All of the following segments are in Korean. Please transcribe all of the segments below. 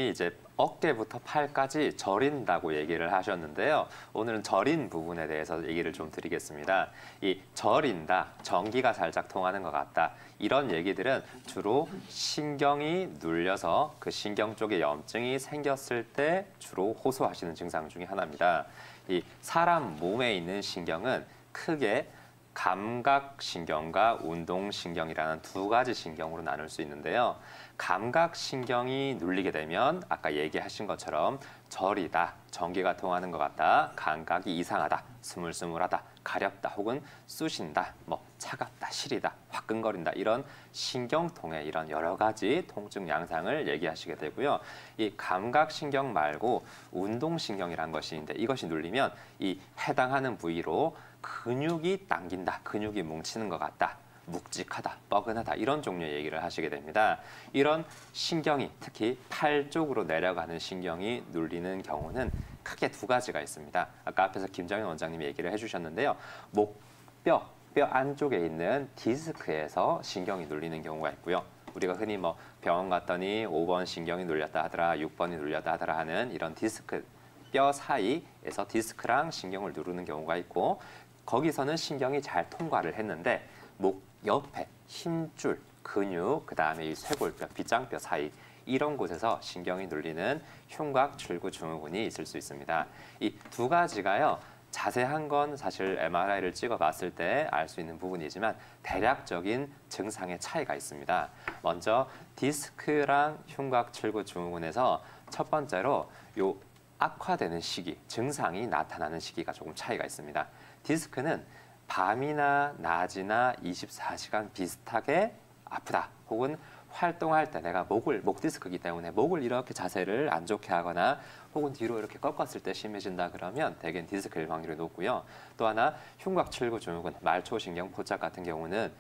이제 어깨부터 팔까지 저린다고 얘기를 하셨는데요. 오늘은 저린 부분에 대해서 얘기를 좀 드리겠습니다. 이 저린다, 전기가 살짝 통하는 것 같다. 이런 얘기들은 주로 신경이 눌려서 그 신경 쪽에 염증이 생겼을 때 주로 호소하시는 증상 중에 하나입니다. 이 사람 몸에 있는 신경은 크게 감각신경과 운동신경이라는 두 가지 신경으로 나눌 수 있는데요. 감각신경이 눌리게 되면 아까 얘기하신 것처럼 저리다, 전기가 통하는 것 같다, 감각이 이상하다, 스물스물하다, 가렵다, 혹은 쑤신다, 차갑다, 시리다, 화끈거린다 이런 신경통의 이런 여러 가지 통증 양상을 얘기하시게 되고요. 이 감각신경 말고 운동신경이라는 것이 있는데 이것이 눌리면 이 해당하는 부위로 근육이 당긴다, 근육이 뭉치는 것 같다, 묵직하다, 뻐근하다 이런 종류의 얘기를 하시게 됩니다. 이런 신경이 특히 팔 쪽으로 내려가는 신경이 눌리는 경우는 크게 두 가지가 있습니다. 아까 앞에서 김정현 원장님이 얘기를 해주셨는데요. 목뼈, 뼈 안쪽에 있는 디스크에서 신경이 눌리는 경우가 있고요. 우리가 흔히 병원 갔더니 5번 신경이 눌렸다 하더라, 6번이 눌렸다 하더라 하는 이런 디스크, 뼈 사이에서 디스크랑 신경을 누르는 경우가 있고 거기서는 신경이 잘 통과를 했는데 목 옆에 힘줄, 근육, 그다음에 이 쇄골뼈, 빗장뼈 사이 이런 곳에서 신경이 눌리는 흉곽 출구 증후군이 있을 수 있습니다. 이 두 가지가요. 자세한 건 사실 MRI를 찍어봤을 때 알 수 있는 부분이지만 대략적인 증상의 차이가 있습니다. 먼저 디스크랑 흉곽 출구 증후군에서 첫 번째로 요 악화되는 시기, 증상이 나타나는 시기가 조금 차이가 있습니다. 디스크는 밤이나 낮이나 24시간 비슷하게 아프다. 혹은 활동할 때 내가 목 디스크이기 때문에 목을 이렇게 자세를 안 좋게 하거나 혹은 뒤로 이렇게 꺾었을 때 심해진다 그러면 대개는 디스크일 확률이 높고요. 또 하나 흉곽 출구 증후군, 말초신경 포착 같은 경우는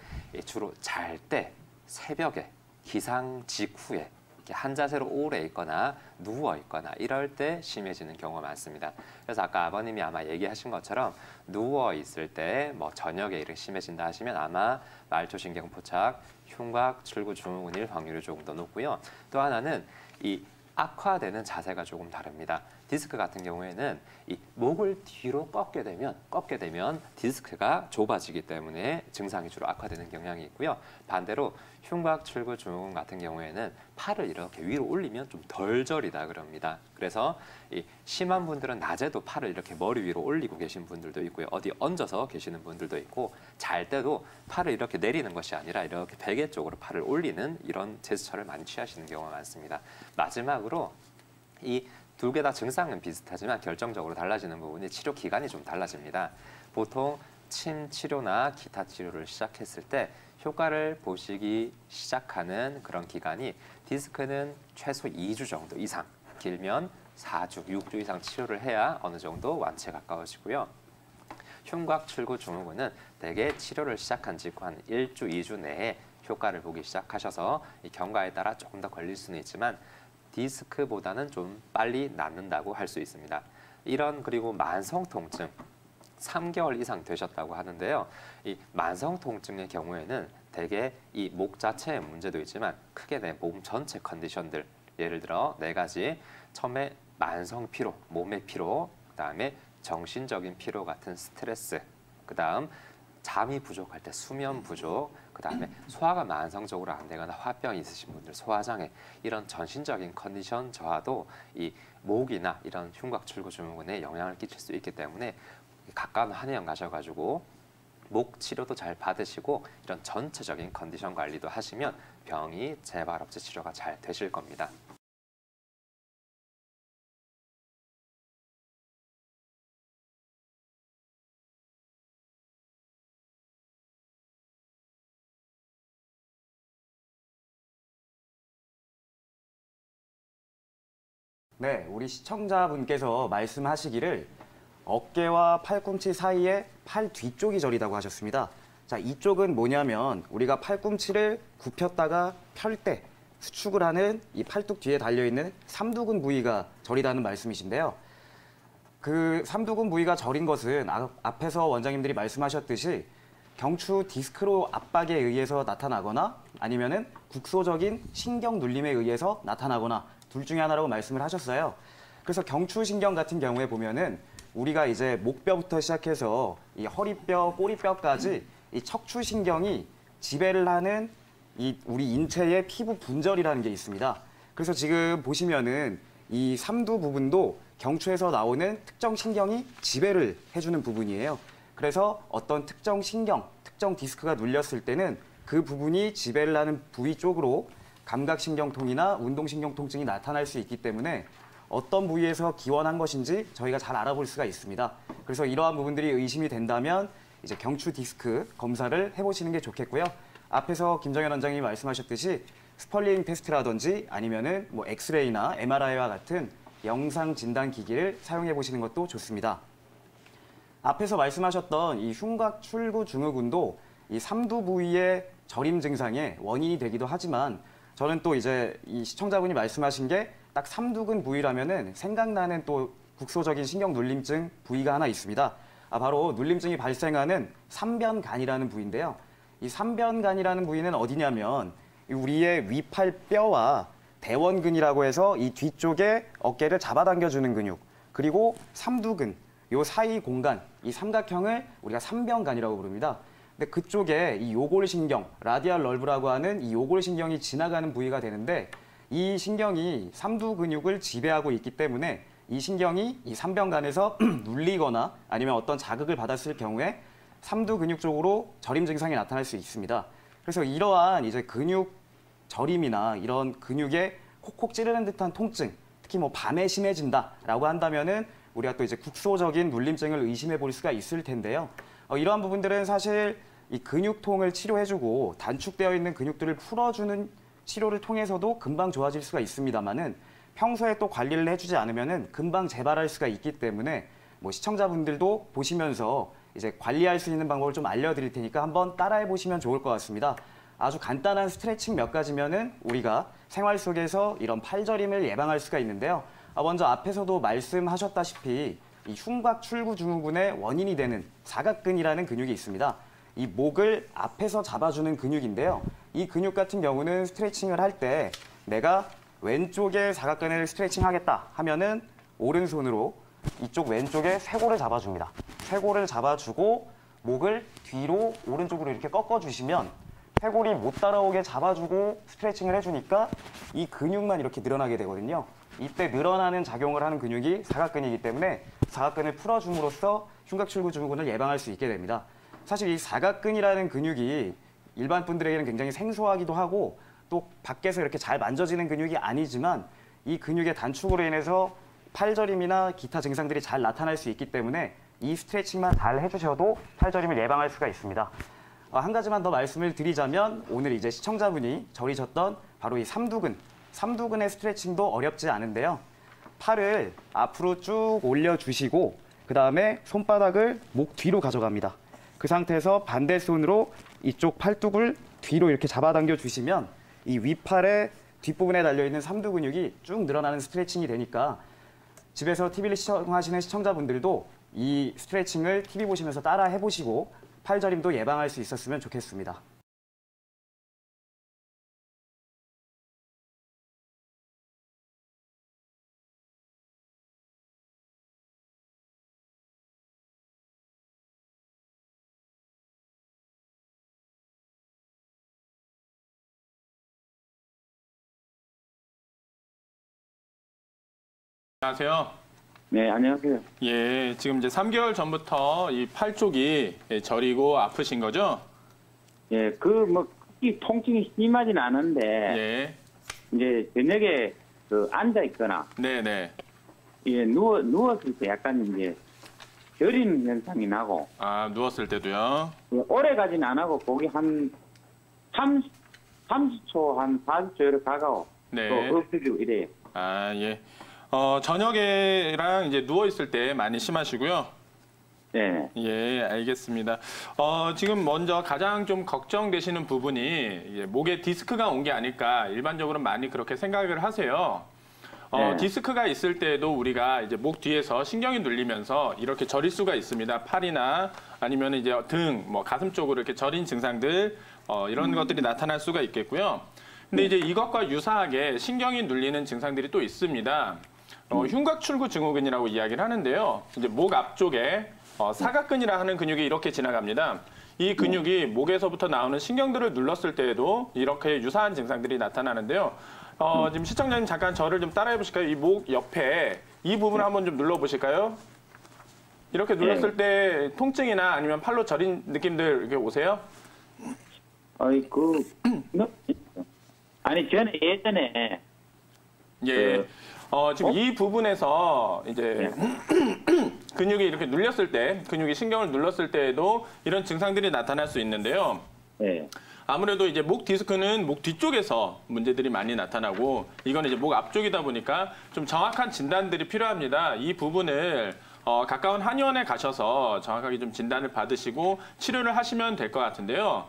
주로 잘 때 새벽에 기상 직후에 한 자세로 오래 있거나 누워 있거나 이럴 때 심해지는 경우가 많습니다. 그래서 아까 아버님이 아마 얘기하신 것처럼 누워 있을 때 저녁에 이렇게 심해진다 하시면 아마 말초신경 포착, 흉곽 출구 증후군일 확률이 조금 더 높고요. 또 하나는 이 악화되는 자세가 조금 다릅니다. 디스크 같은 경우에는 이 목을 뒤로 꺾게 되면 디스크가 좁아지기 때문에 증상이 주로 악화되는 경향이 있고요. 반대로 흉곽 출구 증후군 같은 경우에는 팔을 이렇게 위로 올리면 좀 덜 저리다 그럽니다. 그래서 이 심한 분들은 낮에도 팔을 이렇게 머리 위로 올리고 계신 분들도 있고요. 어디 얹어서 계시는 분들도 있고 잘 때도 팔을 이렇게 내리는 것이 아니라 이렇게 베개 쪽으로 팔을 올리는 이런 제스처를 많이 취하시는 경우가 많습니다. 마지막으로 이 두 개 다 증상은 비슷하지만 결정적으로 달라지는 부분이 치료 기간이 좀 달라집니다. 보통 침 치료나 기타 치료를 시작했을 때 효과를 보시기 시작하는 그런 기간이 디스크는 최소 2주 정도 이상, 길면 4주, 6주 이상 치료를 해야 어느 정도 완치에 가까워지고요. 흉곽 출구 증후군은 대개 치료를 시작한 직후 한 1주, 2주 내에 효과를 보기 시작하셔서 이 경과에 따라 조금 더 걸릴 수는 있지만 디스크보다는 좀 빨리 낫는다고 할 수 있습니다. 그리고 만성 통증, 3개월 이상 되셨다고 하는데요. 이 만성 통증의 경우에는 대개 이 목 자체의 문제도 있지만 크게 내 몸 전체 컨디션들, 예를 들어 4가지, 처음에 만성 피로, 몸의 피로, 그다음에 정신적인 피로 같은 스트레스, 그다음 잠이 부족할 때 수면 부족, 그다음에 소화가 만성적으로 안 되거나 화병이 있으신 분들, 소화장애, 이런 전신적인 컨디션 저하도 이 목이나 이런 흉곽 출구 증후군에 영향을 끼칠 수 있기 때문에 가까운 한의원 가셔가지고 목 치료도 잘 받으시고 이런 전체적인 컨디션 관리도 하시면 병이 재발 없이 치료가 잘 되실 겁니다. 네, 우리 시청자분께서 말씀하시기를 어깨와 팔꿈치 사이에 팔 뒤쪽이 저리다고 하셨습니다. 자, 이쪽은 뭐냐면 우리가 팔꿈치를 굽혔다가 펼 때 수축을 하는 이 팔뚝 뒤에 달려있는 삼두근 부위가 저리다는 말씀이신데요. 그 삼두근 부위가 저린 것은 앞에서 원장님들이 말씀하셨듯이 경추 디스크로 압박에 의해서 나타나거나 아니면은 국소적인 신경 눌림에 의해서 나타나거나 둘 중에 하나라고 말씀을 하셨어요. 그래서 경추신경 같은 경우에 보면은 우리가 이제 목뼈부터 시작해서 이 허리뼈, 꼬리뼈까지 이 척추신경이 지배를 하는 이 우리 인체의 피부 분절이라는 게 있습니다. 그래서 지금 보시면은 이 삼두 부분도 경추에서 나오는 특정 신경이 지배를 해주는 부분이에요. 그래서 어떤 특정 신경, 특정 디스크가 눌렸을 때는 그 부분이 지배를 하는 부위 쪽으로 감각신경통이나 운동신경통증이 나타날 수 있기 때문에 어떤 부위에서 기원한 것인지 저희가 잘 알아볼 수가 있습니다. 그래서 이러한 부분들이 의심이 된다면 이제 경추 디스크 검사를 해보시는 게 좋겠고요. 앞에서 김정현 원장님이 말씀하셨듯이 스펄링 테스트라든지 아니면은 뭐 엑스레이나 MRI와 같은 영상 진단 기기를 사용해 보시는 것도 좋습니다. 앞에서 말씀하셨던 이 흉곽 출구 증후군도 이 삼두 부위의 저림 증상의 원인이 되기도 하지만 저는 또 이제 이 시청자분이 말씀하신 게 딱 삼두근 부위라면은 생각나는 또 국소적인 신경 눌림증 부위가 하나 있습니다. 바로 눌림증이 발생하는 삼변간이라는 부위인데요. 이 삼변간이라는 부위는 어디냐면 우리의 위팔뼈와 대원근이라고 해서 이 뒤쪽에 어깨를 잡아당겨주는 근육, 그리고 삼두근, 요 사이 공간, 이 삼각형을 우리가 삼변간이라고 부릅니다. 근데 그쪽에 이 요골신경, 라디알 널브라고 하는 이 요골신경이 지나가는 부위가 되는데 이 신경이 삼두 근육을 지배하고 있기 때문에 이 신경이 이 삼변간에서 눌리거나 아니면 어떤 자극을 받았을 경우에 삼두 근육 쪽으로 저림 증상이 나타날 수 있습니다. 그래서 이러한 이제 근육 저림이나 이런 근육에 콕콕 찌르는 듯한 통증, 특히 뭐 밤에 심해진다라고 한다면은 우리가 또 이제 국소적인 눌림증을 의심해 볼 수가 있을 텐데요. 이러한 부분들은 사실 이 근육통을 치료해주고 단축되어 있는 근육들을 풀어주는 치료를 통해서도 금방 좋아질 수가 있습니다만은 평소에 또 관리를 해주지 않으면은 금방 재발할 수가 있기 때문에 뭐 시청자분들도 보시면서 이제 관리할 수 있는 방법을 좀 알려드릴 테니까 한번 따라해 보시면 좋을 것 같습니다. 아주 간단한 스트레칭 몇 가지면은 우리가 생활 속에서 이런 팔저림을 예방할 수가 있는데요. 먼저 앞에서도 말씀하셨다시피 이 흉곽 출구 증후군의 원인이 되는 사각근이라는 근육이 있습니다. 이 목을 앞에서 잡아주는 근육인데요. 이 근육 같은 경우는 스트레칭을 할 때 내가 왼쪽에 사각근을 스트레칭하겠다 하면은 오른손으로 이쪽 왼쪽에 쇄골을 잡아줍니다. 쇄골을 잡아주고 목을 뒤로 오른쪽으로 이렇게 꺾어주시면 쇄골이 못 따라오게 잡아주고 스트레칭을 해주니까 이 근육만 이렇게 늘어나게 되거든요. 이때 늘어나는 작용을 하는 근육이 사각근이기 때문에 사각근을 풀어줌으로써 흉곽출구 증후군을 예방할 수 있게 됩니다. 사실 이 사각근이라는 근육이 일반 분들에게는 굉장히 생소하기도 하고 또 밖에서 이렇게 잘 만져지는 근육이 아니지만 이 근육의 단축으로 인해서 팔저림이나 기타 증상들이 잘 나타날 수 있기 때문에 이 스트레칭만 잘 해주셔도 팔저림을 예방할 수가 있습니다. 한 가지만 더 말씀을 드리자면 오늘 이제 시청자분이 저리셨던 바로 이 삼두근의 스트레칭도 어렵지 않은데요. 팔을 앞으로 쭉 올려주시고 그 다음에 손바닥을 목 뒤로 가져갑니다. 그 상태에서 반대손으로 이쪽 팔뚝을 뒤로 이렇게 잡아당겨 주시면 이 위팔의 뒷부분에 달려있는 삼두 근육이 쭉 늘어나는 스트레칭이 되니까 집에서 TV를 시청하시는 시청자분들도 이 스트레칭을 TV 보시면서 따라 해보시고 팔저림도 예방할 수 있었으면 좋겠습니다. 안녕하세요. 네, 안녕하세요. 예, 지금 이제 3개월 전부터 이 팔 쪽이 저리고 아프신 거죠? 예, 이 통증이 심하진 않은데, 예. 이제 저녁에 앉아 있거나, 네네. 예, 누웠을 때 약간 이제 저리는 현상이 나고, 누웠을 때도요? 예, 오래 가진 안 하고, 거기 한 30초, 한 40초 이렇게 가까워. 네. 또 없어지고 이래요. 예. 저녁에랑 이제 누워있을 때 많이 심하시고요. 네. 예, 알겠습니다. 지금 먼저 가장 좀 걱정되시는 부분이 목에 디스크가 온 게 아닐까 일반적으로 많이 그렇게 생각을 하세요. 네. 디스크가 있을 때도 우리가 이제 목 뒤에서 신경이 눌리면서 이렇게 저릴 수가 있습니다. 팔이나 아니면 이제 등, 가슴 쪽으로 이렇게 저린 증상들, 이런 것들이 나타날 수가 있겠고요. 근데 이제 이것과 유사하게 신경이 눌리는 증상들이 또 있습니다. 흉곽출구증후군이라고 이야기를 하는데요. 이제 목 앞쪽에 사각근이라 하는 근육이 이렇게 지나갑니다. 이 근육이 목에서부터 나오는 신경들을 눌렀을 때에도 이렇게 유사한 증상들이 나타나는데요. 지금 시청자님 잠깐 저를 좀 따라해 보실까요? 이 목 옆에 이 부분을 한번 좀 눌러 보실까요? 이렇게 눌렀을 때 통증이나 아니면 팔로 저린 느낌들 이렇게 오세요? 아니 저는 예전에 예. 지금 이 부분에서 이제 근육이 이렇게 눌렸을 때, 근육이 신경을 눌렀을 때에도 이런 증상들이 나타날 수 있는데요. 예. 아무래도 이제 목 디스크는 목 뒤쪽에서 문제들이 많이 나타나고 이건 이제 목 앞쪽이다 보니까 좀 정확한 진단들이 필요합니다. 이 부분을 가까운 한의원에 가셔서 정확하게 좀 진단을 받으시고 치료를 하시면 될 것 같은데요.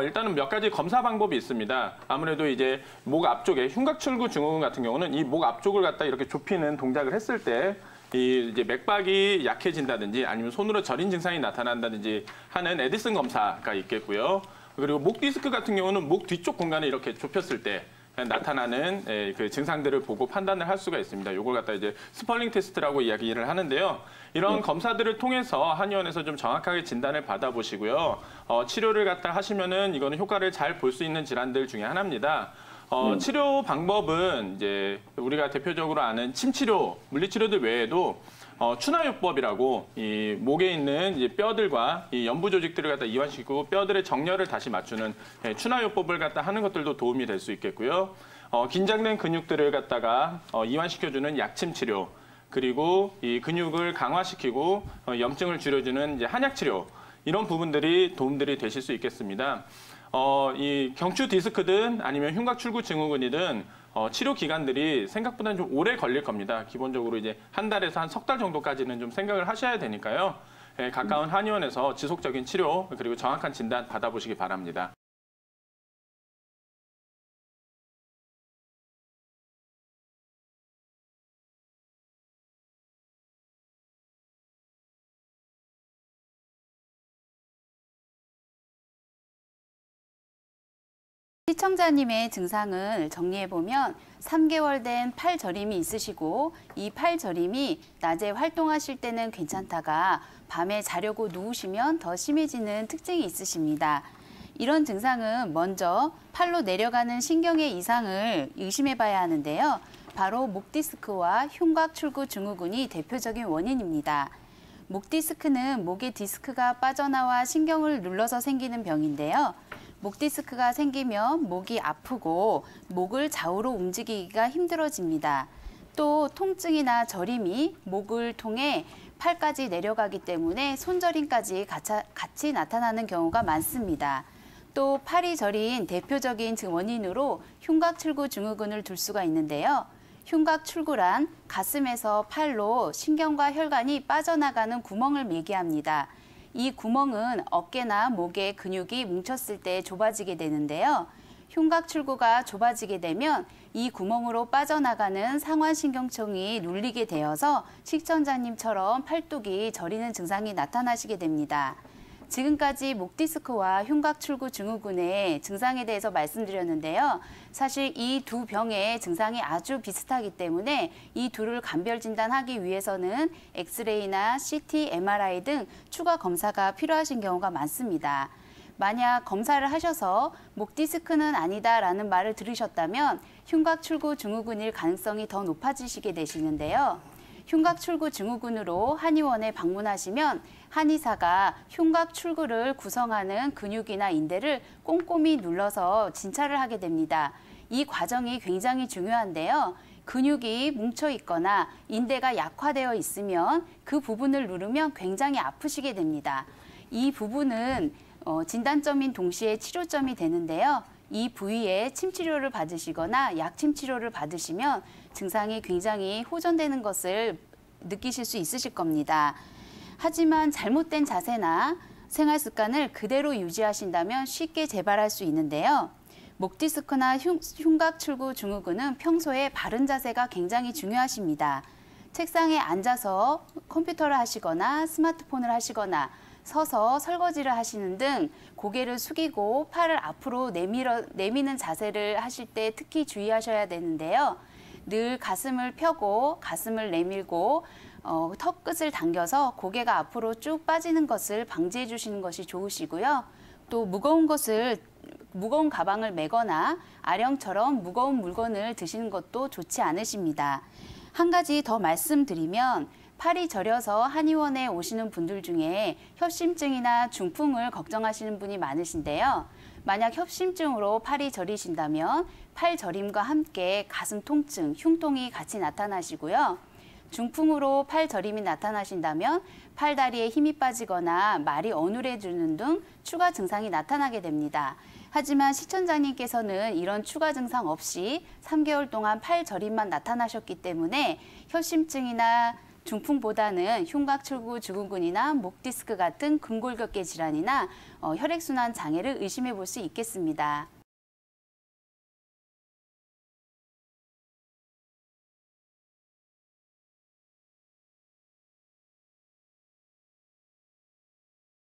일단은 몇 가지 검사 방법이 있습니다. 아무래도 이제 목 앞쪽에 흉곽출구증후군 같은 경우는 이 목 앞쪽을 갖다 이렇게 좁히는 동작을 했을 때 이 이제 맥박이 약해진다든지 아니면 손으로 저린 증상이 나타난다든지 하는 에디슨 검사가 있겠고요. 그리고 목 디스크 같은 경우는 목 뒤쪽 공간을 이렇게 좁혔을 때 나타나는 그 증상들을 보고 판단을 할 수가 있습니다. 이걸 갖다 이제 스펄링 테스트라고 이야기를 하는데요. 이런 검사들을 통해서 한의원에서 좀 정확하게 진단을 받아보시고요. 치료를 갖다 하시면은 이거는 효과를 잘 볼 수 있는 질환들 중에 하나입니다. 치료 방법은 이제 우리가 대표적으로 아는 침치료, 물리치료들 외에도 추나요법이라고 이 목에 있는 이제 뼈들과 이 연부 조직들을 갖다 이완시키고 뼈들의 정렬을 다시 맞추는 추나요법을 갖다 하는 것들도 도움이 될 수 있겠고요. 긴장된 근육들을 갖다가 이완시켜주는 약침 치료, 그리고 이 근육을 강화시키고 염증을 줄여주는 이제 한약 치료, 이런 부분들이 도움들이 되실 수 있겠습니다. 이 경추 디스크든 아니면 흉곽출구증후군이든 치료 기간들이 생각보다는 좀 오래 걸릴 겁니다. 기본적으로 이제 한 달에서 한 석 달 정도까지는 좀 생각을 하셔야 되니까요. 가까운 한의원에서 지속적인 치료 그리고 정확한 진단 받아보시기 바랍니다. 시청자님의 증상을 정리해보면 3개월 된 팔 저림이 있으시고 이 팔 저림이 낮에 활동하실 때는 괜찮다가 밤에 자려고 누우시면 더 심해지는 특징이 있으십니다. 이런 증상은 먼저 팔로 내려가는 신경의 이상을 의심해봐야 하는데요. 바로 목 디스크와 흉곽출구증후군이 대표적인 원인입니다. 목 디스크는 목의 디스크가 빠져나와 신경을 눌러서 생기는 병인데요. 목 디스크가 생기면 목이 아프고 목을 좌우로 움직이기가 힘들어집니다. 또 통증이나 저림이 목을 통해 팔까지 내려가기 때문에 손저림까지 같이 나타나는 경우가 많습니다. 또 팔이 저린 대표적인 원인으로 흉곽출구증후군을 둘 수가 있는데요. 흉곽출구란 가슴에서 팔로 신경과 혈관이 빠져나가는 구멍을 얘기합니다. 이 구멍은 어깨나 목에 근육이 뭉쳤을 때 좁아지게 되는데요. 흉곽출구가 좁아지게 되면 이 구멍으로 빠져나가는 상완신경총이 눌리게 되어서 시청자님처럼 팔뚝이 저리는 증상이 나타나시게 됩니다. 지금까지 목 디스크와 흉곽출구증후군의 증상에 대해서 말씀드렸는데요. 사실 이 두 병의 증상이 아주 비슷하기 때문에 이 둘을 감별 진단하기 위해서는 엑스레이나 CT, MRI 등 추가 검사가 필요하신 경우가 많습니다. 만약 검사를 하셔서 목 디스크는 아니다라는 말을 들으셨다면 흉곽출구증후군일 가능성이 더 높아지시게 되시는데요. 흉곽출구증후군으로 한의원에 방문하시면 한의사가 흉곽출구를 구성하는 근육이나 인대를 꼼꼼히 눌러서 진찰을 하게 됩니다. 이 과정이 굉장히 중요한데요. 근육이 뭉쳐 있거나 인대가 약화되어 있으면 그 부분을 누르면 굉장히 아프시게 됩니다. 이 부분은 진단점인 동시에 치료점이 되는데요. 이 부위에 침치료를 받으시거나 약침 치료를 받으시면 증상이 굉장히 호전되는 것을 느끼실 수 있으실 겁니다. 하지만 잘못된 자세나 생활 습관을 그대로 유지하신다면 쉽게 재발할 수 있는데요. 목 디스크나 흉곽출구증후군은 평소에 바른 자세가 굉장히 중요하십니다. 책상에 앉아서 컴퓨터를 하시거나 스마트폰을 하시거나 서서 설거지를 하시는 등 고개를 숙이고 팔을 앞으로 내미는 자세를 하실 때 특히 주의하셔야 되는데요. 늘 가슴을 펴고 가슴을 내밀고 턱 끝을 당겨서 고개가 앞으로 쭉 빠지는 것을 방지해 주시는 것이 좋으시고요. 또 무거운 가방을 메거나 아령처럼 무거운 물건을 드시는 것도 좋지 않으십니다. 한 가지 더 말씀드리면 팔이 저려서 한의원에 오시는 분들 중에 협심증이나 중풍을 걱정하시는 분이 많으신데요. 만약 협심증으로 팔이 저리신다면 팔 저림과 함께 가슴 통증, 흉통이 같이 나타나시고요. 중풍으로 팔 저림이 나타나신다면 팔다리에 힘이 빠지거나 말이 어눌해지는 등 추가 증상이 나타나게 됩니다. 하지만 시청자님께서는 이런 추가 증상 없이 3개월 동안 팔 저림만 나타나셨기 때문에 협심증이나 중풍보다는 흉곽출구 증후군이나 목 디스크 같은 근골격계 질환이나 혈액순환 장애를 의심해 볼 수 있겠습니다.